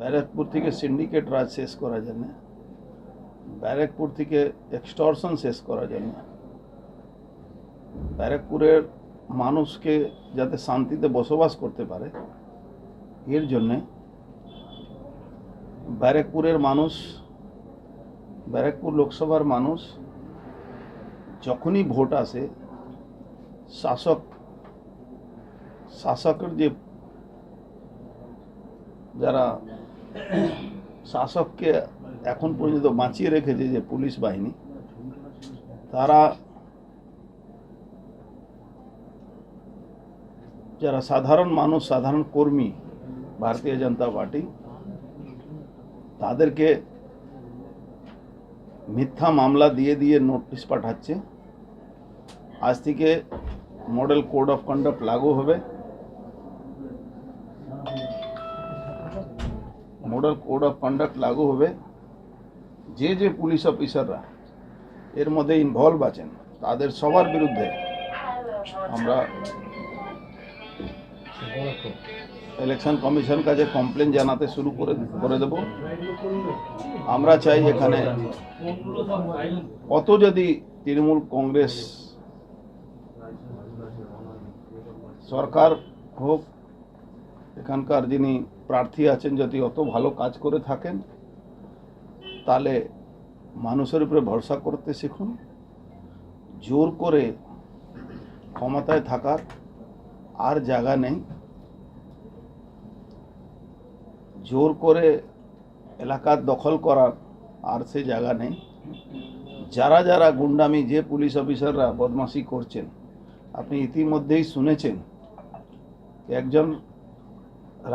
ব্যারাকপুর থেকে সিন্ডিকেট রাজ শেষ করার জন্য, ব্যারাকপুর থেকে এক্সটর্শন শেষ করার জন্য, ব্যারাকপুরের মানুষকে যাতে শান্তিতে বসবাস করতে পারে এর জন্যে ব্যারাকপুরের মানুষ, ব্যারাকপুর লোকসভার মানুষ যখনই ভোট আসে শাসকের যে যারা শাসককে এখন পর্যন্ত বাঁচিয়ে রেখেছে যে পুলিশ বাহিনী, তারা যারা সাধারণ মানুষ, সাধারণ কর্মী ভারতীয় জনতা পার্টি, তাদেরকে মিথ্যা মামলা দিয়ে দিয়ে নোটিশ পাঠাচ্ছে। আজ থেকে মডেল কোড অফ কন্ডাক্ট লাগু হবে। মডেল কোড অফ কন্ডাক্ট লাগু হবে। যে যে পুলিশ অফিসাররা এর মধ্যে ইনভলভ আছেন তাদের সবার বিরুদ্ধে আমরা ইলেকশন কমিশন কাছে কমপ্লেন জানাতে শুরু করে দেব। আমরা চাই এখানে কত যদি তৃণমূল কংগ্রেস সরকার হোক, এখানকার যিনি প্রার্থী আছেন যদি অত ভালো কাজ করে থাকেন, তাহলে মানুষের উপরে ভরসা করতে শিখুন। জোর করে ক্ষমতায় থাকার আর জায়গা নেই। জোর করে এলাকার দখল করার আর সে জায়গা নেই। যারা যারা গুন্ডামি, যে পুলিশ অফিসাররা বদমাশি করছেন, আপনি ইতিমধ্যেই শুনেছেন একজন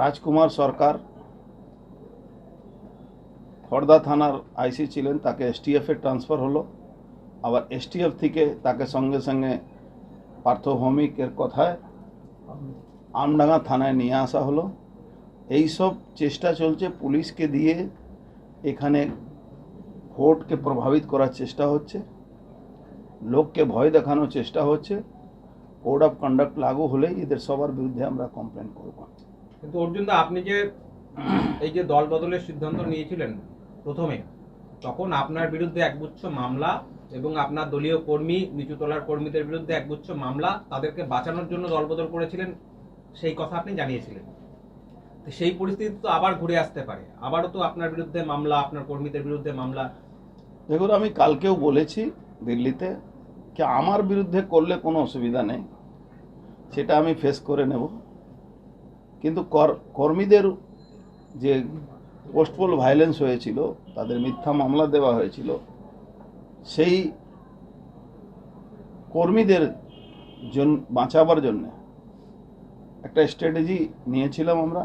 রাজকুমার সরকার খড়দা থানার আইসি ছিলেন, তাকে এসটিএফে ট্রান্সফার হলো। আবার এসটিএফ থেকে তাকে সঙ্গে সঙ্গে পার্থ ভৌমিকের কথায় আমডাঙ্গা থানায় নিয়ে আসা হলো। এই সব চেষ্টা চলছে পুলিশকে দিয়ে, এখানে ভোটকে প্রভাবিত করার চেষ্টা হচ্ছে, লোককে ভয় দেখানোর চেষ্টা হচ্ছে। কোড অফ কন্ডাক্ট লাগু হলেই এদের সবার বিরুদ্ধে আমরা কমপ্লেন করব। কিন্তু অর্জুনদা, আপনি যে এই যে দল বদলের সিদ্ধান্ত নিয়েছিলেন প্রথমে, তখন আপনার বিরুদ্ধে একগুচ্ছ মামলা এবং আপনার দলীয় কর্মী, নিচুতলার কর্মীদের বিরুদ্ধে একগুচ্ছ মামলা, তাদেরকে বাঁচানোর জন্য দল বদল করেছিলেন, সেই কথা আপনি জানিয়েছিলেন। তো সেই পরিস্থিতি তো আবার ঘুরে আসতে পারে, আবারও তো আপনার বিরুদ্ধে মামলা, আপনার কর্মীদের বিরুদ্ধে মামলা। দেখুন, আমি কালকেও বলেছি দিল্লিতে যে আমার বিরুদ্ধে করলে কোনো অসুবিধা নেই, সেটা আমি ফেস করে নেব। কিন্তু কর্মীদের যে পোস্টপোল ভায়োলেন্স হয়েছিল, তাদের মিথ্যা মামলা দেওয়া হয়েছিল, সেই কর্মীদের বাঁচাবার জন্য একটা স্ট্র্যাটেজি নিয়েছিলাম আমরা।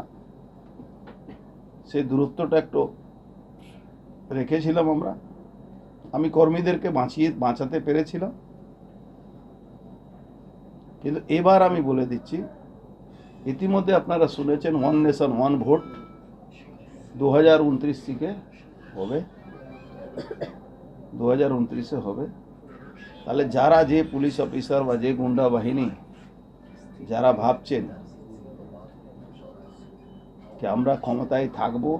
সেই দূরত্বটা একটু রেখেছিলাম আমরা। আমি কর্মীদেরকে বাঁচাতে পেরেছিলাম। কিন্তু এবার আমি বলে দিচ্ছি, ইতিমধ্যে আপনারা শুনেছেন ওয়ান নেশন ওয়ান ভোট 2029 থেকে হবে, 2029-এ হবে। তাহলে যারা যে পুলিশ অফিসার বা যে গুন্ডা বাহিনী যারা ভাবছেন যে আমরা ক্ষমতায় থাকবো,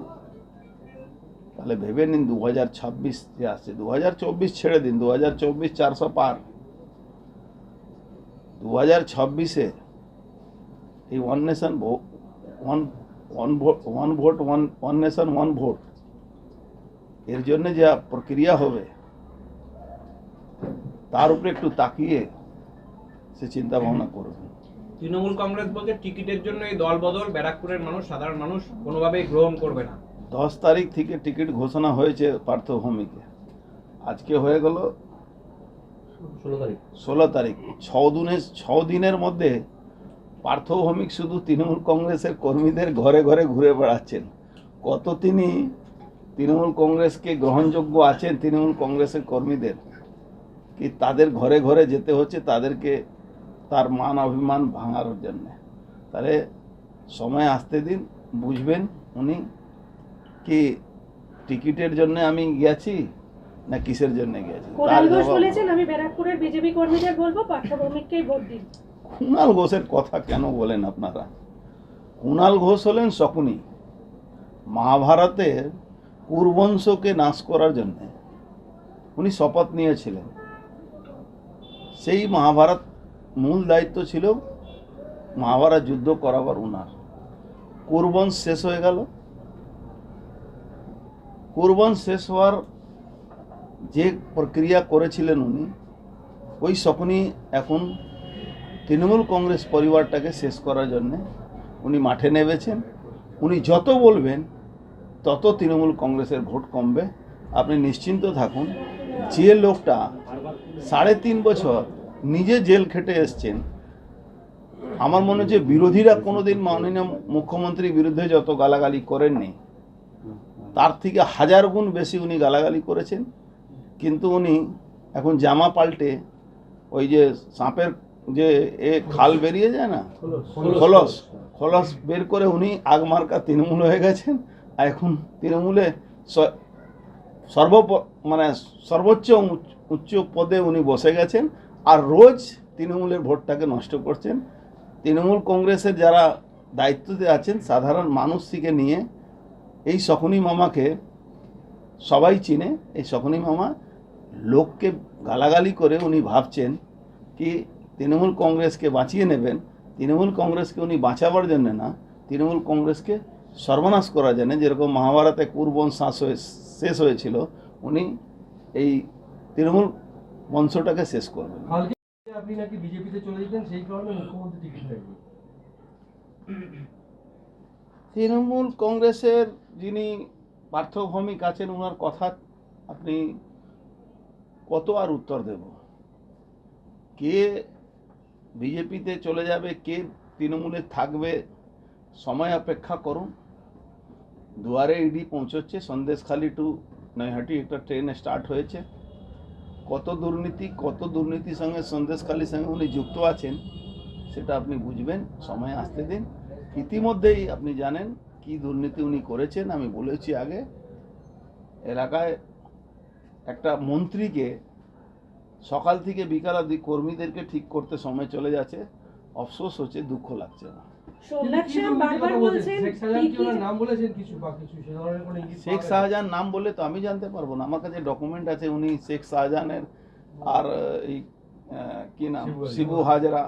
তাহলে ভেবে নিন 2026 যে আসছে, 2024 ছেড়ে দিন, 2024 400 পার, 2026-এ এই one nation one nation one vote এর জন্য যা প্রক্রিয়া হবে তার উপরে একটু তাকিয়ে সে চিন্তা ভাবনা করবেন। তৃণমূল কংগ্রেস বলছে টিকিটের জন্য এই দল বদল ব্যারাকপুরের মানুষ, সাধারণ মানুষ কোনোভাবেই গ্রহণ করবে না। 10 তারিখ থেকে টিকিট ঘোষণা হয়েছে পার্থ ভৌমিকে, আজকে হয়ে গেল 16 তারিখ। 6 দিনের মধ্যে পার্থ ভৌমিক শুধু তৃণমূল কংগ্রেসের কর্মীদের ঘরে ঘরে ঘুরে বেড়াচ্ছেন। কত তিনি তৃণমূল কংগ্রেসকে গ্রহণযোগ্য আছেন তৃণমূল কংগ্রেসের কর্মীদের, কি তাদের ঘরে ঘরে যেতে হচ্ছে তাদেরকে তার মান অভিমান ভাঙার জন্য। তাহলে সময় আসতে দিন, বুঝবেন উনি কি টিকিটের জন্য আমি গেছি না কিসের জন্য গেছি। কুণাল ঘোষ বলেছেন, আমি ব্যারাকপুরের বিজেপি কর্মীদের বলবো পার্থ ভৌমিককেই ভোট দিন। কুণাল ঘোষের কথা কেন বলেন আপনারা? কুণাল ঘোষ হলেন শকুনি, মহাভারতের কুরবংশকে নাশ করার জন্য উনি শপথ নিয়েছিলেন। সেই মহাভারত মূল দায়িত্ব ছিল মহাভারত যুদ্ধ করাবার উনার। কুরবংশ শেষ হয়ে গেল। কুরবংশ শেষ হওয়ার যে প্রক্রিয়া করেছিলেন উনি, ওই শকুনি এখন তৃণমূল কংগ্রেস পরিবারটাকে শেষ করার জন্যে উনি মাঠে নেমেছেন। উনি যত বলবেন তত তৃণমূল কংগ্রেসের ভোট কমবে, আপনি নিশ্চিন্ত থাকুন। যে লোকটা 3.5 বছর নিজে জেল খেটে এসছেন, আমার মনে হচ্ছে বিরোধীরা কোনোদিন মাননীয় মুখ্যমন্ত্রীর বিরুদ্ধে যত গালাগালি করেননি, তার থেকে 1000 গুণ বেশি উনি গালাগালি করেছেন। কিন্তু উনি এখন জামা পাল্টে ওই যে সাপের যে খাল বেরিয়ে যায় না, খলস বের করে উনি আগমার্কা তৃণমূল হয়ে গেছেন। আর এখন তৃণমূলে সর্বোচ্চ উচ্চ পদে উনি বসে গেছেন, আর রোজ তৃণমূলের ভোটটাকে নষ্ট করছেন। তৃণমূল কংগ্রেসের যারা দায়িত্বতে আছেন, সাধারণ মানুষ থেকে নিয়ে এই শকুনি মামাকে সবাই চিনে। এই শকুনি মামা লোককে গালাগালি করে উনি ভাবছেন কি তৃণমূল কংগ্রেসকে বাঁচিয়ে নেবেন। তৃণমূল কংগ্রেসকে উনি বাঁচাবার জন্য না, তৃণমূল কংগ্রেসকে সর্বনাশ করার জন্য, যেরকম মহাভারতে কুরবংশ শেষ হয়েছিল, উনি এই তৃণমূল বংশটাকে শেষ করবেন। আপনি নাকি বিজেপিতে চলে যেতেন, সেই কারণে মুখ্যমন্ত্রী টিকিট নেবেন। তৃণমূল কংগ্রেসের যিনি পার্থভৌমিক আছেন, ওনার কথা আপনি কত আর উত্তর দেব? কে বিজেপিতে চলে যাবে, কে তৃণমূলে থাকবে, সময় অপেক্ষা করুন। দুয়ারে ইডি পৌঁছচ্ছে, সন্দেশখালি টু নৈহাটি একটা ট্রেন স্টার্ট হয়েছে। কত দুর্নীতির সঙ্গে সন্দেশখালির সঙ্গে উনি যুক্ত আছেন সেটা আপনি বুঝবেন, সময় আসতে দিন। ইতিমধ্যেই আপনি জানেন কি দুর্নীতি উনি করেছেন। আমি বলেছি আগে, এলাকায় একটা মন্ত্রীকে সকাল থেকে বিকাল অবধি কর্মীদেরকে ঠিক করতে সময় চলে যাচ্ছে। অফসোস হচ্ছে, দুঃখ লাগছে না। সোমনাথ শ্যাম বারবার বলছেন শেখ শাহজাহান কি ওনার নাম বলেছেন কিছু বা কিছু সে ধরনের কোনো ইঙ্গিত শেখ শাহজাহান নাম বলে তো আমি জানতে পারবো না। আমার কাছে ডকুমেন্ট আছে উনি শেখ শাহজাহানের আর এই কি নাম শিবু হাজরা,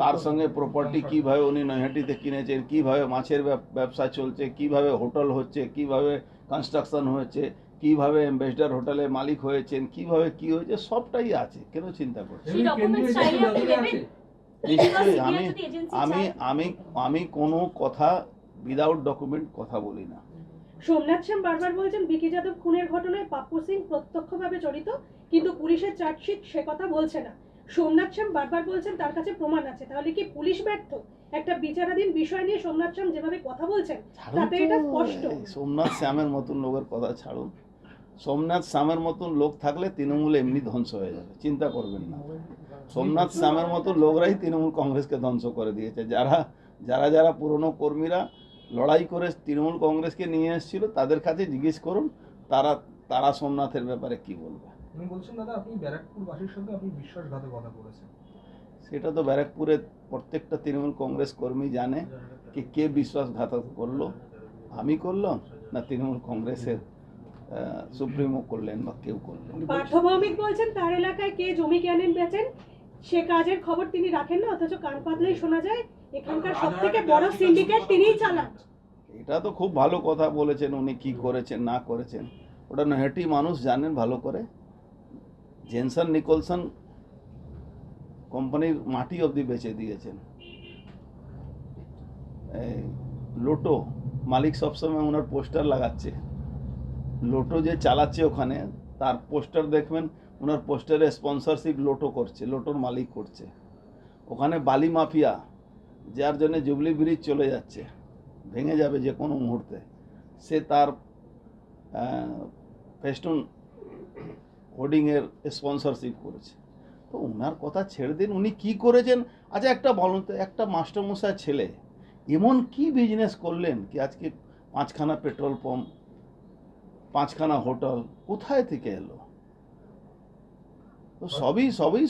তার সঙ্গে প্রপার্টি কিভাবে উনি নৈহাটিতে কিনেছেন, কিভাবে মাছের ব্যবসা চলছে, কিভাবে হোটেল হচ্ছে, কিভাবে কনস্ট্রাকশন হয়েছে, কিভাবে অ্যাম্বাসেডর হোটেলের মালিক হয়েছেন, কিভাবে কি হয়েছে, সবটাই আছে। কেন চিন্তা করছেন? এমনি কেন্দ্রীয় এজেন্সি নজরে আছে। নিশ্চয়ই আমি কোনো কথা উইদাউট ডকুমেন্ট কথা বলি না। সোমনাথ শ্যাম বারবার বলছেন বিকি যাদব খুনের ঘটনায় পাপ্পু সিং প্রত্যক্ষভাবে জড়িত, কিন্তু পুলিশের চার্জশিট সে কথা বলছে না। সোমনাথ শ্যাম বারবার বলছেন তার কাছে প্রমাণ আছে। তাহলে কি পুলিশ ব্যর্থ? একটা বিচারাধীন বিষয় নিয়ে সোমনাথ শ্যাম যেভাবে কথা বলছেন তাতে এটা স্পষ্ট। সোমনাথ শ্যামের মতন লোকের কথা ছাড়ুন। সোমনাথ শ্যামের মতন লোক থাকলে তৃণমূল এমনি ধ্বংস হয়ে যাবে, চিন্তা করবেন না। সোমনাথ শ্যামের মতন লোকরাই তৃণমূল কংগ্রেসকে ধ্বংস করে দিয়েছে। যারা পুরনো কর্মীরা লড়াই করে তৃণমূল কংগ্রেসকে নিয়ে এসেছিল, তাদের কাছে জিজ্ঞেস করুন তারা সোমনাথের ব্যাপারে কি বলবে। উনি বলছেন দাদা আপনি ব্যারাকপুরবাসীর সঙ্গে আপনি বিশ্বাসঘাতকতা করেছেন। সেটা তো ব্যারাকপুরের প্রত্যেকটা তৃণমূল কংগ্রেস কর্মী জানে কি কে বিশ্বাসঘাতক করলো। আমি করলাম না তৃণমূল কংগ্রেসের সুপ্রিমো করলেন বা কেউ করলেন। পার্থভৌমিক বলছেন তার এলাকায় কে জমি কেনেন বেচেন সে কাজের খবর তিনি রাখেন না, অথচ কান পাতলেই শোনা যায় এখানকার সবথেকে বড় সিন্ডিকেট তিনিই চালান। এটা তো খুব ভালো কথা বলেছেন, উনি কি করেছেন না করেছেন ওটা নৈহাটি মানুষ জানেন ভালো করে। জেনসন নিকলসন কোম্পানির মাটি অবধি বেচে দিয়েছেন। লোটো মালিক সবসময় ওনার পোস্টার লাগাচ্ছে, লোটো যে চালাচ্ছে ওখানে তার পোস্টার দেখবেন, ওনার পোস্টারে স্পন্সরশিপ লোটো করছে, লোটোর মালিক করছে। ওখানে বালি মাফিয়া, যার জন্য জুবলি ব্রিজ চলে যাচ্ছে, ভেঙে যাবে যে কোনো মুহূর্তে, সে তার ফেস্টুন হোর্ডিংয়ের স্পন্সরশিপ করেছে। তো ওনার কথা ছেড়ে দিন, উনি কি করেছেন। আচ্ছা একটা বলুন তো, একটা মাস্টারমশাই ছেলে এমন কি বিজনেস করলেন কি আজকে 5খানা পেট্রোল পাম্প, 5খানা হোটেল কোথায় থেকে এলো? তো সবই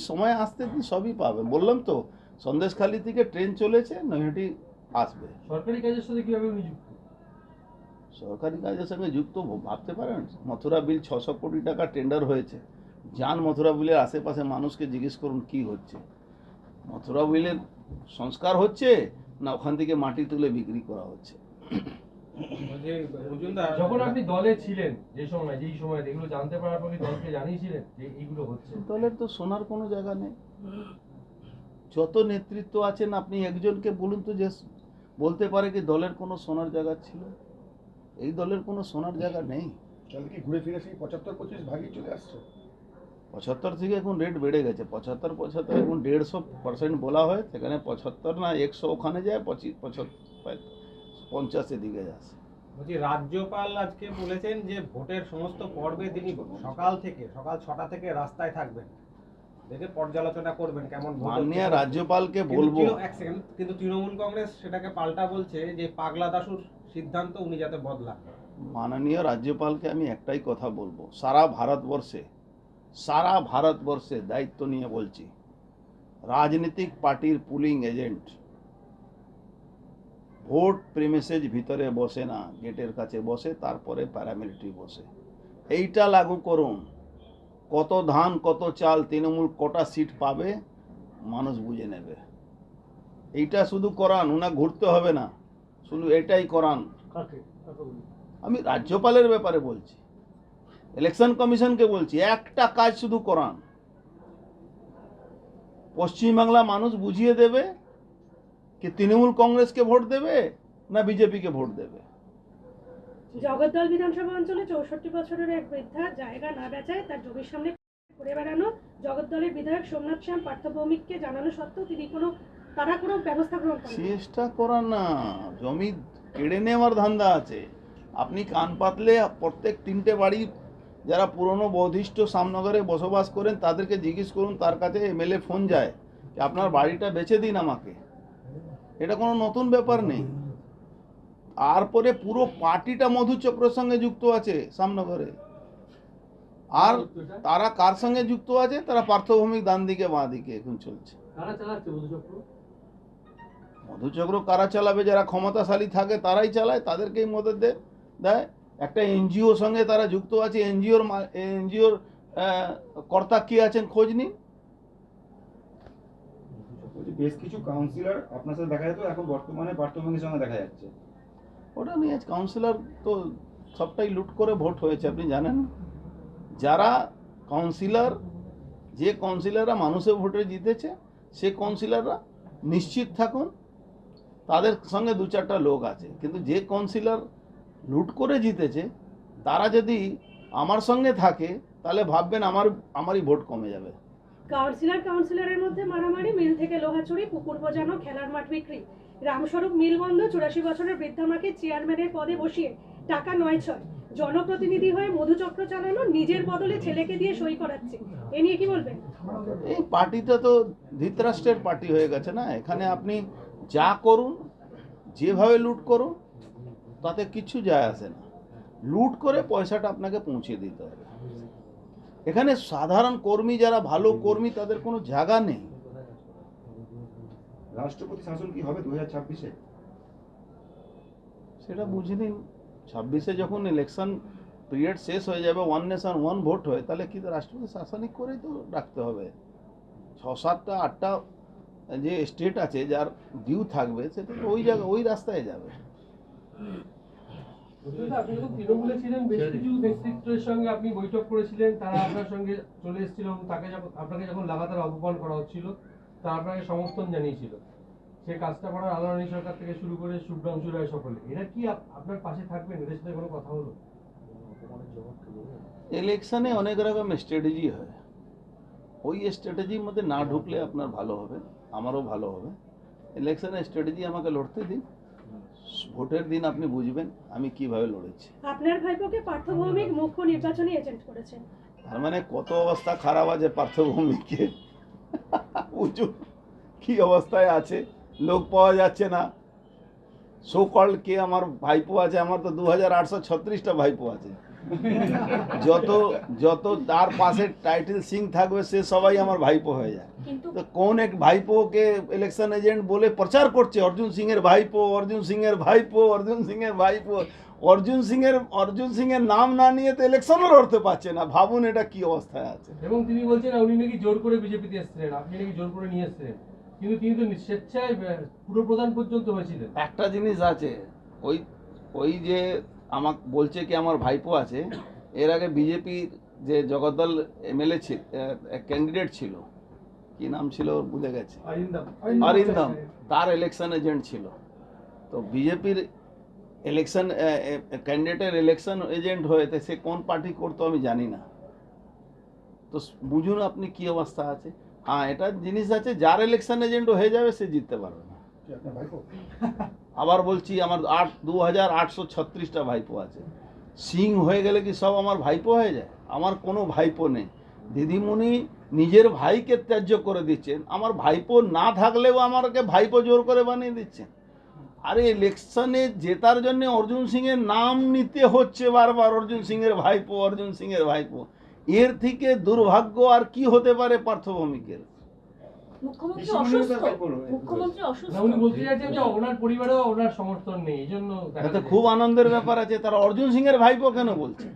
সময় আসতে দিন, সবই পাবে। বললাম তো সন্দেশখালি থেকে ট্রেন চলেছে, নৈহাটি আসবে। সরকারি কাজের সাথে কিভাবে উনি যুক্ত? সরকারি কাজের সঙ্গে যুক্ত ভাবতে পারেন? মথুরা বিল 600 কোটি টাকা টেন্ডার হয়েছে, যান মথুরা বিলের আশেপাশে মানুষকে জিজ্ঞেস করুন কি হচ্ছে। মথুরা বিলের সংস্কার হচ্ছে না ওখান থেকে মাটি তুলে বিক্রি করা হচ্ছে? বলছি, মজুমদার, যখন আপনি দলে ছিলেন যেই সময় এগুলো জানতে পারার পর কি দলকে জানিয়েছিলেন যে এইগুলো হচ্ছে? দলের তো শোনার কোনো জায়গা নেই। যত নেতৃত্ব আছেন আপনি একজনকে বলুন তো যে বলতে পারে কি দলের কোনো শোনার জায়গা ছিল? এই দলের কোনো শোনার জায়গা নেই। তাহলে কি ঘুরে ফিরে সেই 75-25 ভাগই চলে আসছে? 75 থেকে এখন রেট বেড়ে গেছে, 75 এখন 150% বলা হয়, সেখানে 75 না 100 ওখানে যায়, 50 দিকে যাচ্ছে। বলছি, রাজ্যপাল আজকে বলেছেন যে ভোটের সমস্ত পর্বে তিনি সকাল 6টা থেকে রাস্তায় থাকবেন, দেখে পর্যালোচনা করবেন কেমন ভোট হচ্ছে। মাননীয় রাজ্যপালকে কিন্তু বলবো, এক সেকেন্ড, কিন্তু তৃণমূল কংগ্রেস সেটাকে পাল্টা বলছে যে পাগলা দাশুর সিদ্ধান্ত উনি যাতে বদলান। মাননীয় রাজ্যপালকে আমি একটাই কথা বলবো, সারা ভারতবর্ষে দায়িত্ব নিয়ে বলছি, রাজনৈতিক পার্টির পুলিং এজেন্ট ভোট প্রিমিসেস ভিতরে বসে না, গেটের কাছে বসে, তারপরে প্যারামিলিটারি বসে। এইটা লাগু করুন। কত ধান কত চাল তৃণমূল কটা সিট পাবে মানুষ বুঝে নেবে। এইটা শুধু করান, ওনা ঘুরতে হবে না, শুধু এটাই করান। আমি রাজ্যপালের ব্যাপারে বলছি, ইলেকশন কমিশনকে বলছি, একটা কাজ শুধু করান। পশ্চিমবাংলা মানুষ বুঝিয়ে দেবে কি তৃণমূল কংগ্রেসকে ভোট দেবে না বিজেপিকে ভোট দেবে। জগদ্দল বিধানসভা অঞ্চলে 64 বছরের এক বৃদ্ধা জায়গা না বেচায় তার জমির সামনে ঘুরে বেড়ানো জগদ্দলের বিধায়ক সোমনাথ শ্যাম পার্থ ভৌমিককে জানানো সত্ত্বেও তারা কোনো ব্যবস্থা গ্রহণ করেন। চেষ্টা করান না, জমি কেড়ে নেওয়ার ধান্দা আছে। আপনি কান পাতলে প্রত্যেক 3টে বাড়ি যারা পুরনো বৌদ্ধিষ্ট সামনগরে বসবাস করেন তাদেরকে জিজ্ঞেস করুন, তার কাছে এমএলএ ফোন যায় যে আপনার বাড়িটা বেচে দিন আমাকে। এটা কোনো নতুন ব্যাপার নেই। তারপরে পুরো পার্টিটা মধুচক্রের সঙ্গে যুক্ত আছে সামনগরে। আর তারা কার সঙ্গে যুক্ত আছে? তারা পার্থভূমিক ডান দিকে বাঁ দিকে এখন চলছে। কারা চালাচ্ছে মধুচক্র? মধুচক্র কারা চালাবে? যারা ক্ষমতাশালী থাকে তারাই চালায়, তাদেরকেই মদত দেয়। একটা এনজিওর সঙ্গে তারা যুক্ত আছে, এনজিওর কর্তা কি আছেন খোঁজ নিন। বেশ কিছু কাউন্সিলর আপনার সাথে দেখা যেত, এখন বর্তমানে পার্থভূমির সঙ্গে দেখা যাচ্ছে। ওটা নিয়ে কাউন্সিলর তো সবটাই লুট করে ভোট হয়েছে, আপনি জানেন। যারা কাউন্সিলর, যে কাউন্সিলররা মানুষের ভোটে জিতেছে, সে কাউন্সিলররা নিশ্চিত থাকুন তাদের সঙ্গে 2-4টা লোক আছে। কিন্তু যে কাউন্সিলর লুট করে জিতেছে তারা যদি আমার সঙ্গে থাকে তাহলে ভাববেন আমারই ভোট কমে যাবে। কাউন্সিলরের মধ্যে মারামারি, মিল থেকে লোহা চুরি, পুকুর বোঝানো, খেলার মাঠ বিক্রি, রামস্বরূপ মিল বন্ধ, 84 বছরের বৃদ্ধা মাকে চেয়ারম্যানের পদে বসিয়ে টাকা 9-6, জনপ্রতিনিধি হয়ে মধুচক্র চালানো, নিজের বদলে ছেলেকে দিয়ে সই করাচ্ছে। এ নিয়ে কি বলবেন? এই পার্টিটা তো ধৃতরাষ্ট্রের পার্টি হয়ে গেছে না। এখানে আপনি যা করুন, যেভাবে লুট করুন, তাতে কিছু যায় আসে না। লুট করে পয়সাটা আপনাকে পৌঁছে দিতে হবে। এখানে সাধারণ কর্মী, যারা ভালো কর্মী, তাদের কোনো জায়গা নেই। রাষ্ট্রপতি শাসন কি হবে 2026-এ? সেটা বুঝে নিন। 26-এ যখন ইলেকশন পিরিয়ড শেষ হয়ে যাবে, 1 নেশন 1 ভোট হয়, তাহলে কি রাষ্ট্রপতি শাসনিক করেই তো রাখতে হবে। 6-7টা 8টা যে স্টেট আছে যার ডিউ থাকবে, সেটা তো ওই রাস্তায় যাবে। আপনি যখন তৃণমূলে ছিলেন বেশ কিছু নেতৃত্বের সঙ্গে আপনি বৈঠক করেছিলেন, তারা আপনার সঙ্গে চলে এসেছিল, আপনাকে যখন লাগাতার অপমান করা হচ্ছিল তারা আপনাকে সমর্থন জানিয়েছিল। সে কাজটা করার আলোড়নী সরকার থেকে শুরু করে শুভ্রাংশু রায় সকলে, এরা কি আপনার পাশে থাকবেন? এদের সাথে কোনো কথা হলো? ইলেকশনে অনেক রকম স্ট্র্যাটেজি হয়, ওই স্ট্র্যাটেজির মধ্যে না ঢুকলে আপনার ভালো হবে, আমারও ভালো হবে। ইলেকশনের স্ট্র্যাটেজি আমাকে লড়তে দিন, ভোটের দিন আপনি বুঝবেন আমি কিভাবে লড়েছি। আপনার ভাইপোকে পার্থ ভৌমিক মুখ্য নির্বাচনী এজেন্ট করেছেন। তার মানে কত অবস্থা খারাপ আছে পার্থভূমিকে, বুঝুন কি অবস্থায় আছে। লোক পাওয়া যাচ্ছে না। সো কল্ড কে আমার ভাইপো আছে? আমার তো 2836টা ভাইপো আছে। যত তার পাশে টাইটেল সিং থাকবে সে সবাই আমার ভাইপো হয়ে যায়। তো কোন এক ভাইপোকে ইলেকশন এজেন্ট বলে প্রচার করছে, অর্জুন সিং এর ভাইপো, অর্জুন সিং এর ভাইপো, অর্জুন সিং এর ভাইপো। অর্জুন সিং এর নাম না নিয়ে তো ইলেকশনও লড়তে পারছে না, ভাবুন এটা কি অবস্থায় আছে। এবং তিনি বলছেন উনি নাকি জোর করে বিজেপিতে এসেছিলেন, আপনি নাকি জোর করে নিয়ে এসেছিলেন, কিন্তু তিনি তো স্বেচ্ছায় পুরপ্রধান পর্যন্ত হয়েছিলেন। একটা জিনিস আছে, ওই যে আমাকে বলছে কি আমার ভাইপো আছে, এর আগে বিজেপির যে জগদ্দল এমএলএ ক্যান্ডিডেট ছিল, কি নাম ছিল ওর ভুলে গেছে, অরিন্দম, তার ইলেকশন এজেন্ট ছিল। তো বিজেপির ইলেকশন ক্যান্ডিডেটের ইলেকশন এজেন্ট হয়েতে সে কোন পার্টি করতো আমি জানি না। তো বুঝুন আপনি কি অবস্থা আছে। হ্যাঁ, এটা জিনিস আছে, যার ইলেকশন এজেন্ট হয়ে যাবে সে জিততে পারবে না। আপনার ভাইপো আবার বলছি আমার 2836টা ভাইপো আছে। সিং হয়ে গেলে কি সব আমার ভাইপো হয়ে যায়? আমার কোনো ভাইপো নেই। দিদিমণি নিজের ভাইকে ত্যায্য করে দিচ্ছেন, আমার ভাইপো না থাকলেও আমাকে ভাইপো জোর করে বানিয়ে দিচ্ছেন। আরে ইলেকশনে জেতার জন্য অর্জুন সিং এর নাম নিতে হচ্ছে বারবার, অর্জুন সিং এর ভাইপো, অর্জুন সিং এর ভাইপো। এর থেকে দুর্ভাগ্য আর কি হতে পারে পার্থ ভৌমিকের? মুখ্যমন্ত্রী বিশ্বমণি অসুস্থ, তো ভাইপো নয়। মুখ্যমন্ত্রী অসুস্থ। না, উনি বলতে চাইছেন যে ওনার পরিবারেও ওনার সমর্থন নেই, এই জন্য দেখা এতে যায়। খুব আনন্দের ব্যাপার আছে। তারা অর্জুন সিং এর ভাইপো কেন বলছে?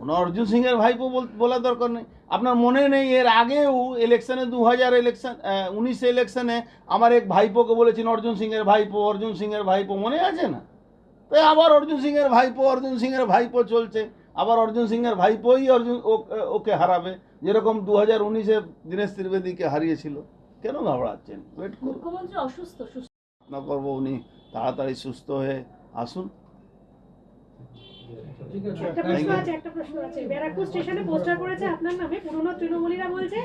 ওনার অর্জুন সিং এর ভাইপো বলার দরকার নেই। আপনার মনে নেই এর আগেও ইলেকশনে 2019 ইলেকশনে আমার এক ভাইপোকে বলেছেন অর্জুন সিং এর ভাইপো, অর্জুন সিং এর ভাইপো, মনে আছে না? তাই আবার অর্জুন সিং এর ভাইপো, অর্জুন সিং এর ভাইপো চলছে। আবার অর্জুন সিং এর ভাইপোই ওকে হারাবে, যেরকম 2019-এ দীনেশ ত্রিবেদীকে হারিয়েছিল। কেন ঘাবড়াচ্ছেন? ওয়েট করুন, মুখ্যমন্ত্রী অসুস্থ, না করবো, উনি তাড়াতাড়ি সুস্থ হয়ে আসুন। ঠিক আছে। একটা প্রশ্ন আছে। ব্যারাকপুর স্টেশনে পোস্টার করেছে আপনার নামে, পুরনো তৃণমূলীরা বলছে,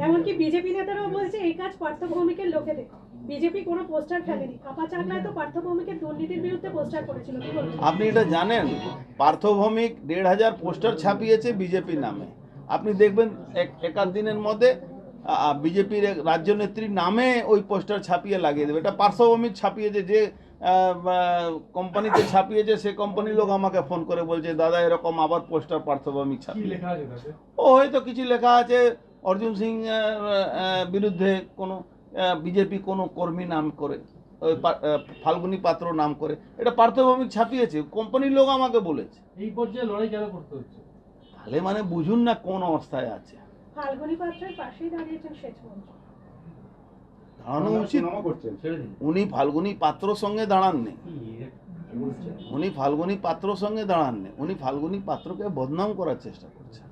এমনকি বিজেপি নেতারাও বলছে এই কাজ পার্থ ভৌমিকের লোকেদের। বিজেপি কোনো পোস্টার ফেলেনি। কাপা চাকলায় তো পার্থ ভৌমিকের দুর্নীতির বিরুদ্ধে পোস্টার করেছিল, কি বলছেন? আপনি এটা জানেন? পার্থ ভৌমিক 1500 পোস্টার ছাপিয়েছে বিজেপি নামে। আপনি দেখবেন একাধ দিনের মধ্যে বিজেপির রাজ্য নেত্রীর নামে ওই পোস্টার ছাপিয়ে লাগিয়ে দেবে। এটা পার্থ ভৌমিক ছাপিয়েছে, যে কোম্পানিতে ছাপিয়েছে সে কোম্পানির লোক আমাকে ফোন করে বলছে দাদা এরকম আবার পোস্টার পার্থ ভৌমিক কি ছাপিয়ে। লেখা আছে তাতে? ও হয়তো কিছু লেখা আছে অর্জুন সিং বিরুদ্ধে কোনো বিজেপি কোনো কর্মী নাম করে, ওই ফাল্গুনী পাত্র নাম করে। এটা পার্থ ভৌমিক ছাপিয়েছে, কোম্পানির লোক আমাকে বলেছে। এই পর্যায়ে লড়াই কেন করতে হচ্ছে? তাহলে মানে বুঝুন না কোন অবস্থায় আছে। ফাল্গুনী পাত্রের পাশেই দাঁড়িয়েছেন সেচ মন্ত্রী। দাঁড়ানো উচিত। নামও করছেন। উনি ফাল্গুনী পাত্রর সঙ্গে দাঁড়াননি, উনি ফাল্গুনী পাত্রর সঙ্গে দাঁড়াননি, উনি ফাল্গুনী পাত্রকে বদনাম করার চেষ্টা করছেন।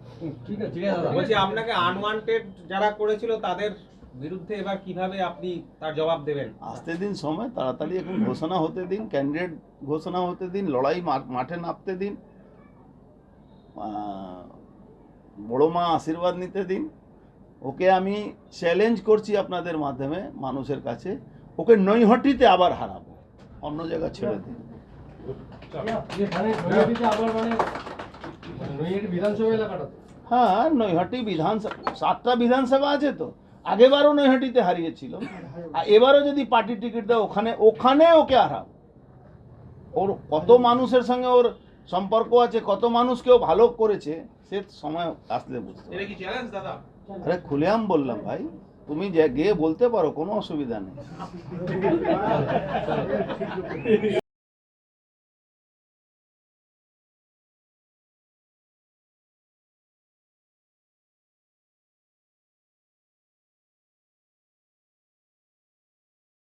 ঠিক আছে, ঠিক আছে। বলছি আপনাকে আনওয়ান্টেড যারা করেছিল তাদের বিরুদ্ধে এবার কিভাবে আপনি তার জবাব দেবেন? আসতে দিন সময়, তাড়াতাড়ি এখন ঘোষণা হতে দিন, ক্যান্ডিডেট ঘোষণা হতে দিন, লড়াই মাঠে নামতে দিন, বড় মা আশীর্বাদ নিতে দিন। ওকে আমি চ্যালেঞ্জ করছি আপনাদের মাধ্যমে মানুষের কাছে, ওকে নৈহাটিতে আবার হারাবো, অন্য জায়গা ছেড়ে দিন। এখানে নৈহাটিতে আবার মানে নৈহাটি বিধানসভা এলাকাটা তো। হ্যাঁ, নৈহাটি বিধানসভা 7টা বিধানসভা আছে তো, আগেবারও নৈহাটিতে হারিয়েছিল, আর এবারও যদি পার্টি টিকিট দেয় ওখানে ওকে হারাবো। ওর কত মানুষের সঙ্গে ওর সম্পর্ক আছে, কত মানুষকেও ভালো করেছে, সে সময় আসলে বুঝতে পারবে। এটা কি চ্যালেঞ্জ দাদা? আরে খুলেআম বললাম ভাই, তুমি গিয়ে বলতে পারো, কোনো অসুবিধা নেই।